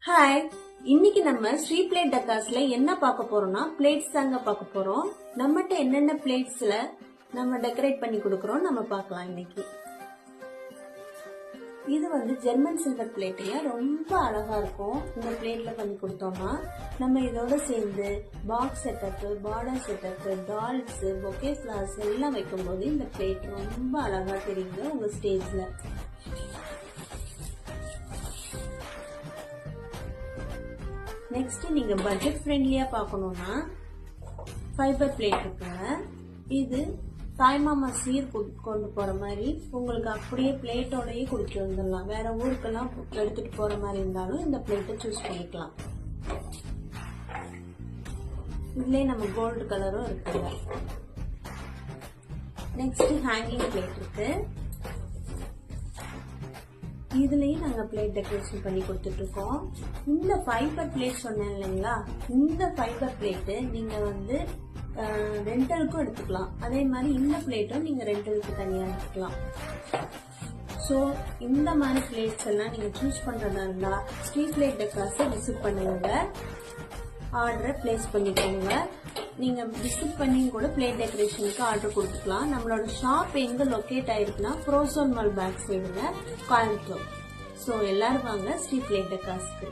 Hi, இன்னைக்கு நம்ம Sri plate டெக்கார்ஸ்ல என்ன பார்க்க போறோம்னா பிளேட்ஸ் தாங்க பார்க்க போறோம். நம்மகிட்ட என்னென்ன பிளேட்ஸ்ல நம்ம டெக்கரேட் பண்ணி கொடுக்கறோம் நம்ம பார்க்கலாம் இன்னைக்கு. இது வந்து ஜெர்மன் சில்வர் பிளேட்டையா ரொம்ப அழகா இருக்கும். இந்த பிளேட்ல பண்ணி கொடுத்தோம்னா நம்ம இதோட சேர்ந்து box setup, border setup, dolls, bouquet flowers எல்லாம் வைக்கும்போது இந்த பிளேட் ரொம்ப அழகா தெரியுங்க உங்க ஸ்டேஜ்ல. நெக்ஸ்ட் நீங்க பட்ஜெட் ஃப்ரெண்ட்லியா பார்க்கணும்னா ஃபைபர் பிளேட் இருக்குங்க. இது தாய்மாமா சீர் கொண்டு போற மாதிரி உங்களுக்கு அப்படியே பிளேட்டோடயே குடிச்சு வந்துடலாம். வேற ஊருக்கெல்லாம் எடுத்துட்டு போற மாதிரி இருந்தாலும் இந்த பிளேட்டை சூஸ் பண்ணிக்கலாம். இதுலயே நம்ம கோல்டு கலரும் இருக்குங்க. நெக்ஸ்ட் ஹேங்கிங் பிளேட் இருக்கு. இதுலயும் நாங்க பிளேட் டெக்கரேஷன் பண்ணி கொடுத்துட்டு இருக்கோம். இந்த ஃபைபர் பிளேட் சொன்னேன் இல்லைங்களா, இந்த ஃபைபர் பிளேட்டு நீங்க வந்து ரெண்டலுக்கும் எடுத்துக்கலாம். அதே மாதிரி இந்த பிளேட்டும் நீங்க ரெண்டலுக்கு தனியா எடுத்துக்கலாம். ஸோ இந்த மாதிரி பிளேட்ஸ் எல்லாம் நீங்க சூஸ் பண்றதா இருந்தா ஸ்ரீ பிளேட் டெக்கார்ஸை விசிட் பண்ணுங்க, ஆர்டரை பிளேஸ் பண்ணிக்கோங்க. நீங்க விசிட் பண்ணி கூட பிளேட் டெக்கரேஷனுக்கு ஆர்டர் கொடுத்துக்கலாம். நம்மளோட ஷாப் எங்க லொக்கேட் ஆயிருக்குன்னா புரோசோன் மால் பேக் சைடுங்க, கோயம்புத்தூர். ஸோ எல்லாரும் வாங்க ஸ்ரீ பிளேட் டெக்கார்ஸ்க்கு.